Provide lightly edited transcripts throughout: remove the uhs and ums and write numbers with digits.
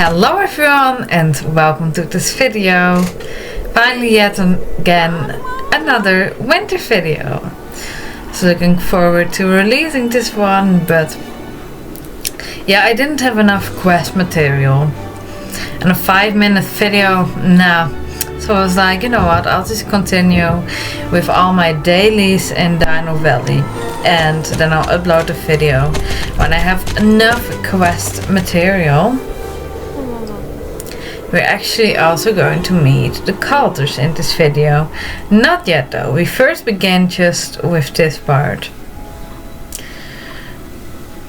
Hello everyone and welcome to this video. Finally yet again another winter video. So looking forward to releasing this one, but yeah, I didn't have enough quest material and a 5-minute video, nah. So I was like, you know what, I'll just continue with all my dailies in Dino Valley and then I'll upload the video when I have enough quest material. We're actually also going to meet the Kalters in this video. Not yet though, we first begin just with this part.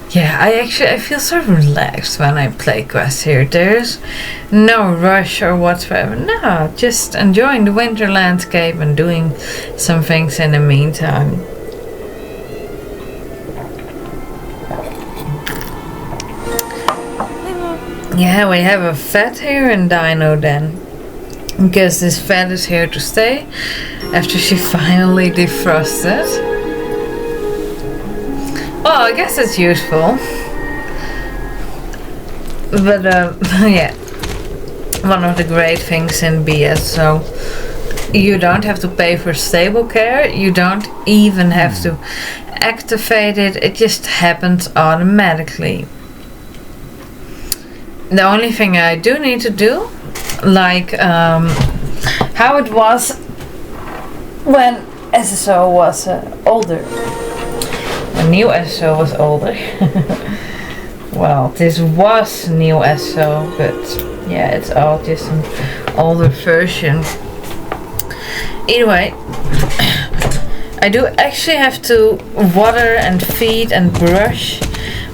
Yeah, I feel so relaxed when I play quests here. There's no rush or whatsoever. No, just enjoying the winter landscape and doing some things in the meantime. Yeah, we have a vet here in Dino then. Because this vet is here to stay after she finally defrosted. Well, I guess it's useful. But yeah, one of the great things in BSSO, you don't have to pay for stable care. You don't even have to activate it. It just happens automatically. The only thing I do need to do, like how it was when SSO was older. A new SSO was older. Well, this was new SSO, but yeah, it's all just an older version. Anyway, I do actually have to water and feed and brush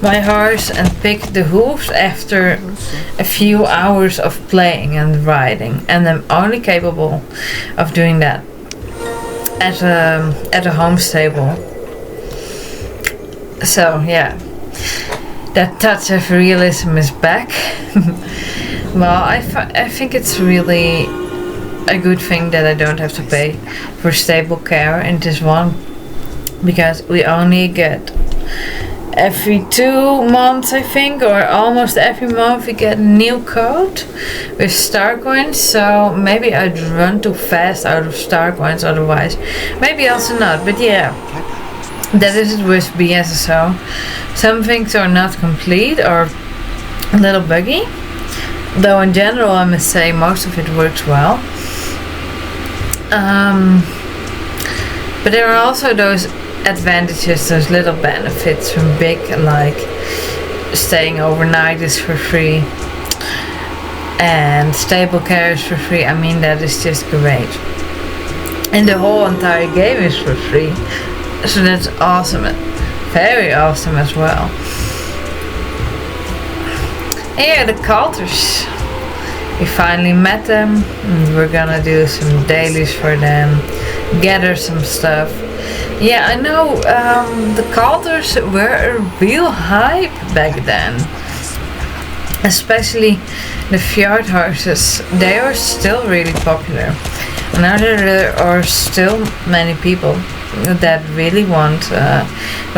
my horse and pick the hooves after a few hours of playing and riding, and I'm only capable of doing that at a home stable. So yeah, that touch of realism is back. Well, I think it's really a good thing that I don't have to pay for stable care in this one, because we only get every 2 months, I think, or almost every month we get a new code with star coins. So maybe I'd run too fast out of star coins otherwise. Maybe also not, but yeah, that is it with BSSO. Some things are not complete or a little buggy, though in general I must say most of it works well. But there are also those advantages, those little benefits from big, like staying overnight is for free and stable care is for free. I mean, that is just great, and the whole entire game is for free, so that's awesome, very awesome as well. And yeah, the Kalters, we finally met them and we're gonna do some dailies for them, gather some stuff. Yeah, I know, the Kalters were a real hype back then. Especially the fjord horses. They are still really popular. Now there are still many people that really want the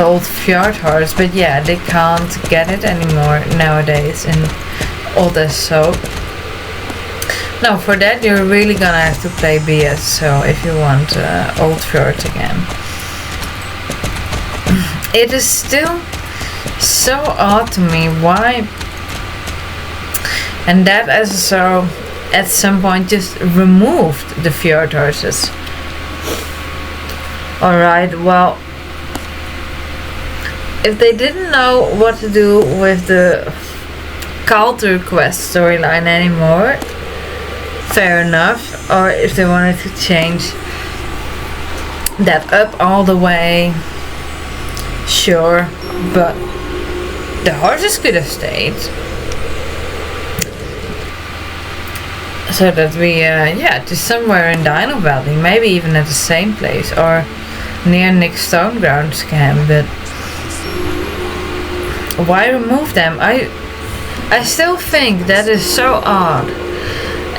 old fjord horse, but yeah, they can't get it anymore nowadays in old SSO. No, for that you're really gonna have to play BSSO if you want old fjords again. It is still so odd to me why, and that SSO at some point just removed the fjord horses. Alright, well, if they didn't know what to do with the Kalter quest storyline anymore, fair enough. Or if they wanted to change that up all the way, sure, but the horses could have stayed. So that we, yeah, just somewhere in Dino Valley, maybe even at the same place or near Nick's Stonegrounds camp, but why remove them? I still think that is so odd.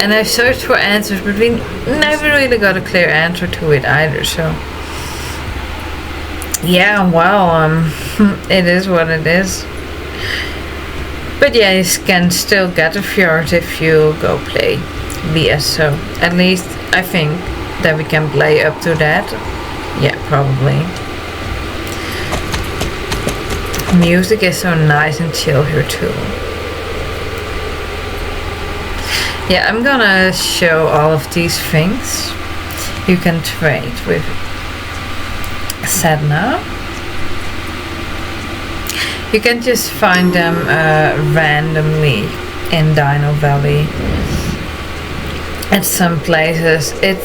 And I searched for answers, but we never really got a clear answer to it either, so yeah, well, it is what it is. But yeah, you can still get a fjord if you go play BSSO. At least I think that we can play up to that. Yeah, probably. Music is so nice and chill here too. Yeah, I'm gonna show all of these things you can trade with Sedna. You can just find them randomly in Dino Valley. At some places it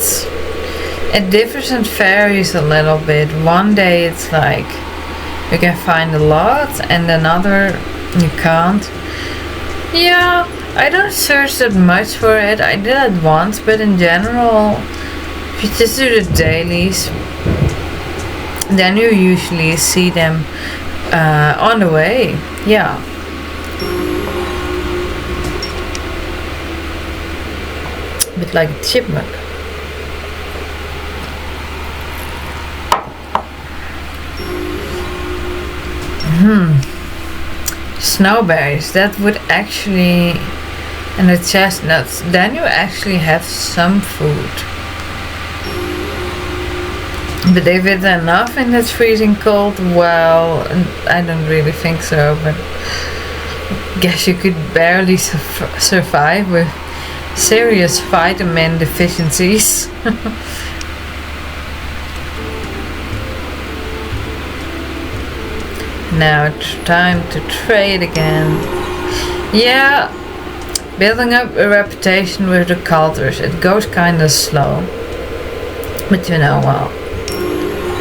differs and varies a little bit. One day it's like you can find a lot and another you can't. Yeah, I don't search that much for it. I did it once, but in general, if you just do the dailies, then you usually see them on the way. Yeah. A bit like a chipmunk. Snowberries, that would actually, and the chestnuts, then you actually have some food. But if it's enough in that freezing cold, well, I don't really think so, but I guess you could barely survive with serious vitamin deficiencies. Now it's time to trade again. Yeah, building up a reputation with the Kalters, it goes kinda slow. But you know, well,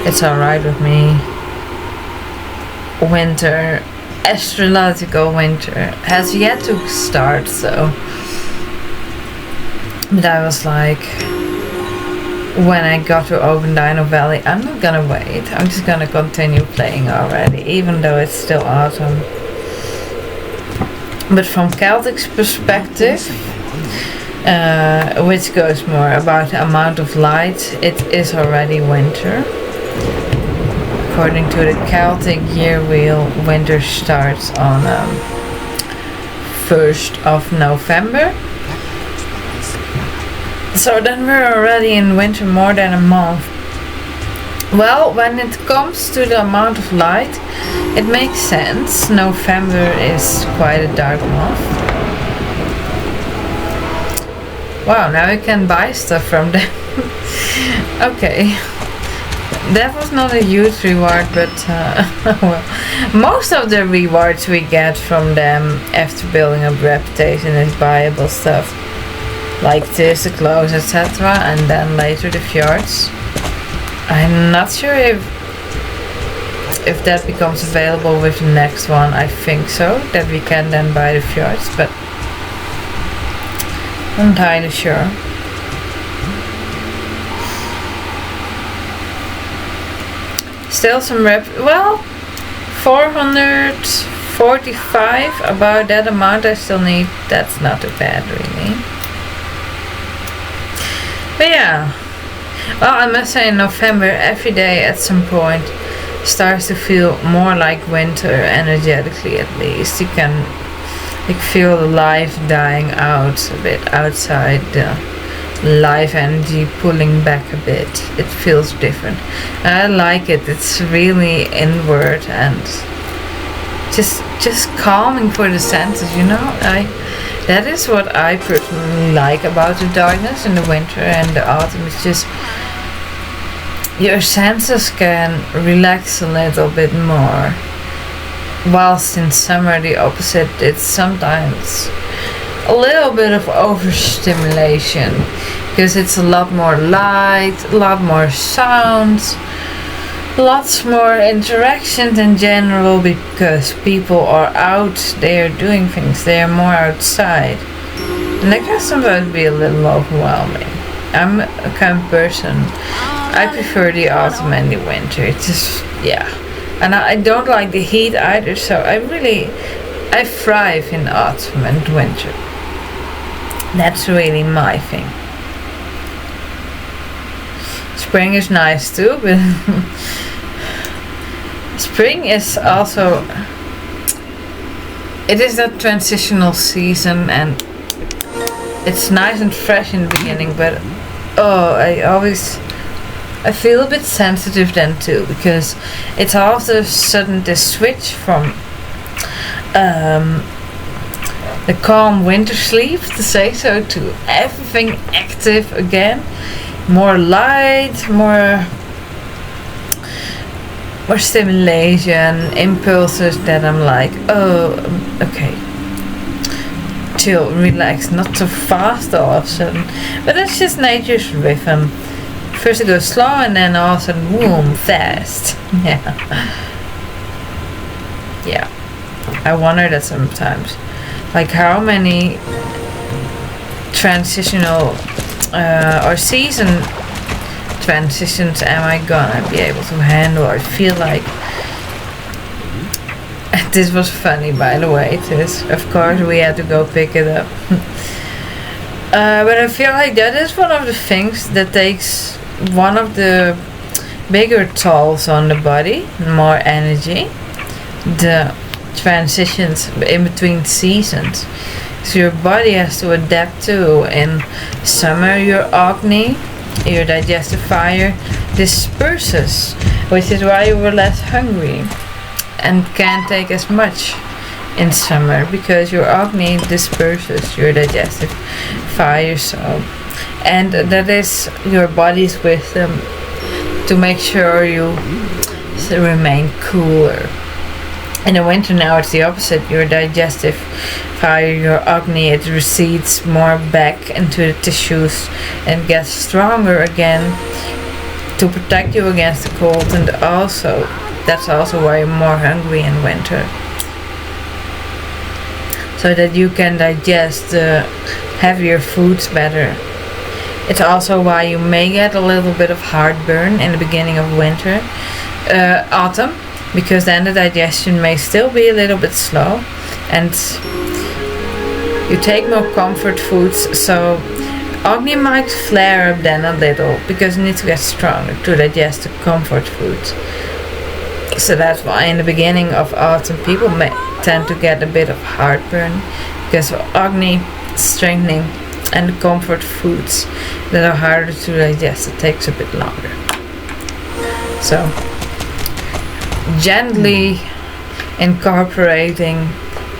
it's alright with me. Winter, astrological winter, has yet to start, so. But I was like, when I got to open Dino Valley, I'm not gonna wait. I'm just gonna continue playing already, even though it's still autumn. But from Celtic's perspective, which goes more about the amount of light, it is already winter. According to the Celtic year wheel, winter starts on 1st of November. So then we're already in winter more than a month. Well, when it comes to the amount of light, it makes sense. November is quite a dark month. Wow, now we can buy stuff from them. Okay. That was not a huge reward, but well, most of the rewards we get from them after building up reputation is buyable stuff. Like this, the clothes, etc. And then later the fjords. I'm not sure if that becomes available with the next one. I think so, that we can then buy the fjords, but I'm not entirely sure. Still some well, 445, about that amount I still need. That's not too bad really. But yeah, well, I must say in November every day at some point starts to feel more like winter, energetically at least. You can like feel the life dying out a bit outside, the life energy pulling back a bit. It feels different. I like it. It's really inward and just calming for the senses, you know. That is what I personally like about the darkness in the winter and the autumn. It's just your senses can relax a little bit more. Whilst in summer the opposite, it's sometimes a little bit of overstimulation because it's a lot more light, a lot more sounds, lots more interactions in general because people are out, they are doing things, they are more outside. And that can sometimes be a little overwhelming. I'm a kind of person, I prefer the autumn and the winter. It's just, yeah. And I don't like the heat either, so I thrive in autumn and winter. That's really my thing. Spring is nice too, but spring is also it is that transitional season, and it's nice and fresh in the beginning, but I feel a bit sensitive then too, because it's all of a sudden this switch from the calm winter sleep, to say so, to everything active again, more light, more stimulation, impulses that I'm like, oh, okay, chill, relax, not so fast all of a sudden. But that's just nature's rhythm. First it goes slow, and then all of a sudden, boom, fast. Yeah. I wonder that sometimes. Like, how many transitional or season transitions am I gonna be able to handle? I feel like this was funny, by the way. This, of course, we had to go pick it up. But I feel like that is one of the things that takes one of the bigger tolls on the body, more energy, the transitions in between seasons. So your body has to adapt to. In summer, your acne, your digestive fire disperses, which is why you were less hungry and can't take as much in summer, because your acne disperses your digestive fire. So, and that is your body's wisdom to make sure you remain cooler. In the winter now it's the opposite. Your digestive fire, your acne, it recedes more back into the tissues and gets stronger again to protect you against the cold, and also that's also why you're more hungry in winter, so that you can digest the heavier foods better. It's also why you may get a little bit of heartburn in the beginning of winter, autumn, because then the digestion may still be a little bit slow, and you take more comfort foods, so acne might flare up then a little, because you need to get stronger to digest the comfort foods. So that's why in the beginning of autumn people may tend to get a bit of heartburn, because of acne strengthening and the comfort foods that are harder to digest. It takes a bit longer. So gently incorporating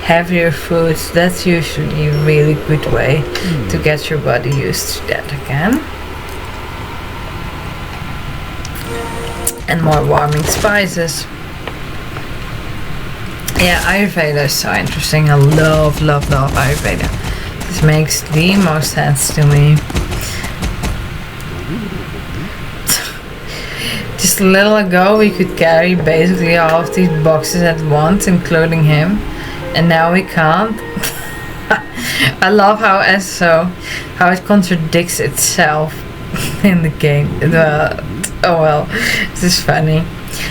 heavier foods, that's usually a really good way to get your body used to that again. And more warming spices. Yeah, Ayurveda is so interesting. I love Ayurveda. This makes the most sense to me. Just a little ago we could carry basically all of these boxes at once, including him, and now we can't. I love how SSO, how it contradicts itself in the game. Oh well, this is funny.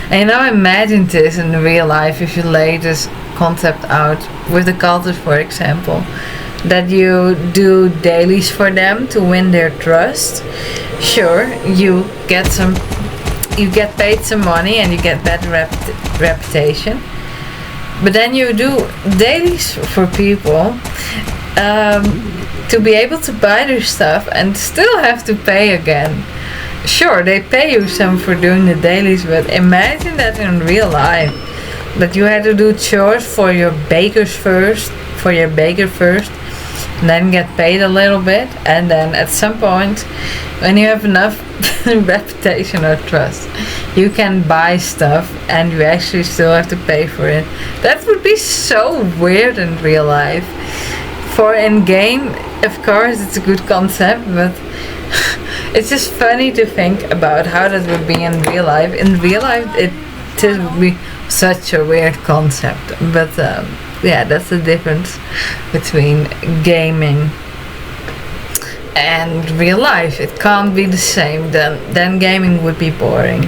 And imagine this in real life, if you lay this concept out with the Kalters, for example, that you do dailies for them to win their trust. Sure, you get paid some money and you get better reputation, but then you do dailies for people to be able to buy their stuff and still have to pay again. Sure, they pay you some for doing the dailies, but imagine that in real life, that you had to do chores for your baker first, and then get paid a little bit, and then at some point, when you have enough reputation or trust, you can buy stuff and you actually still have to pay for it. That would be so weird in real life. For in game, of course, it's a good concept, but it's just funny to think about how that would be in real life. In real life, it would be such a weird concept. But yeah, that's the difference between gaming and real life. It can't be the same. Then gaming would be boring.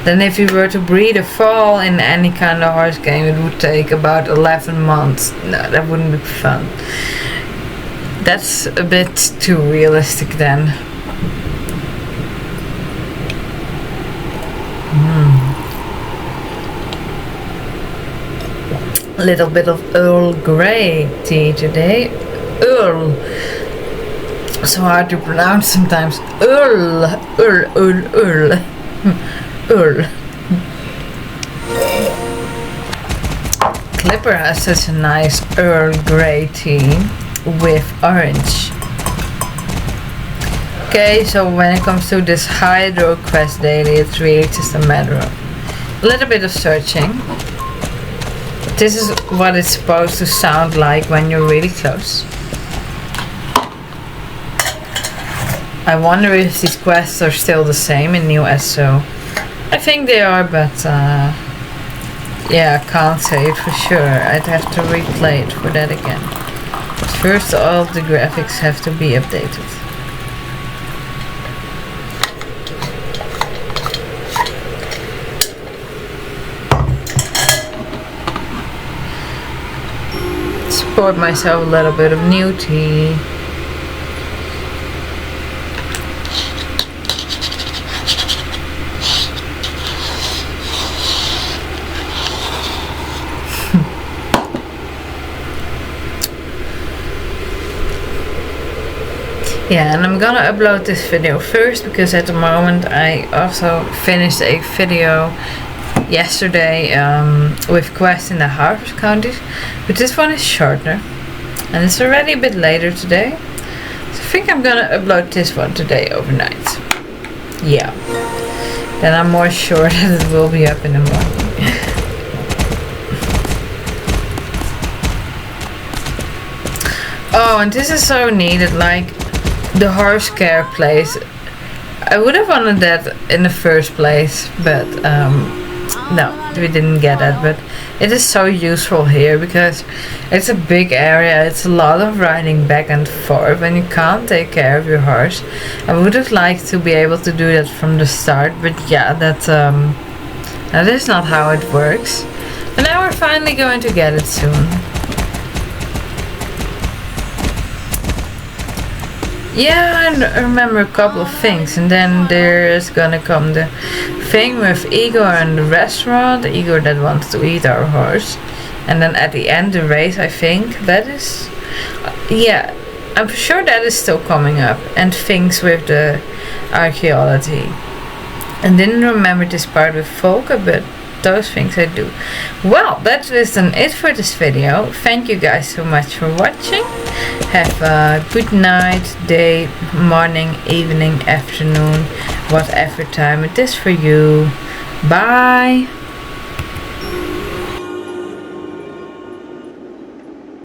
Then if you were to breed a fall in any kind of horse game, it would take about 11 months. No, that wouldn't be fun. That's a bit too realistic then. A little bit of Earl Grey tea today. Earl. So hard to pronounce sometimes. Earl. Earl. Clipper has such a nice Earl Grey tea with orange. Okay, so when it comes to this Hydro Quest daily, it's really just a matter of a little bit of searching. This is what it's supposed to sound like when you're really close. I wonder if these quests are still the same in new SSO. I think they are, but yeah, I can't say it for sure. I'd have to replay it for that again. But first, all the graphics have to be updated. Poured myself a little bit of new tea. Yeah, and I'm gonna upload this video first because at the moment I also finished a video yesterday with quests in the harvest counties, but this one is shorter and it's already a bit later today, so I think I'm gonna upload this one today overnight. Yeah, then I'm more sure that it will be up in the morning. Oh, and this is so needed, like the horse care place. I would have wanted that in the first place, but no, we didn't get it, but it is so useful here because it's a big area. It's a lot of riding back and forth and you can't take care of your horse. I would have liked to be able to do that from the start, but yeah, that is not how it works. And now we're finally going to get it soon. Yeah, I remember a couple of things, and then there's gonna come the thing with Igor and the restaurant, Igor that wants to eat our horse, and then at the end the race, I think. That is, yeah, I'm sure that is still coming up, and things with the archaeology. I didn't remember this part with Volker, but those things I do. Well, that is then it for this video. Thank you guys so much for watching. Have a good night, day, morning, evening, afternoon, whatever time it is for you. Bye.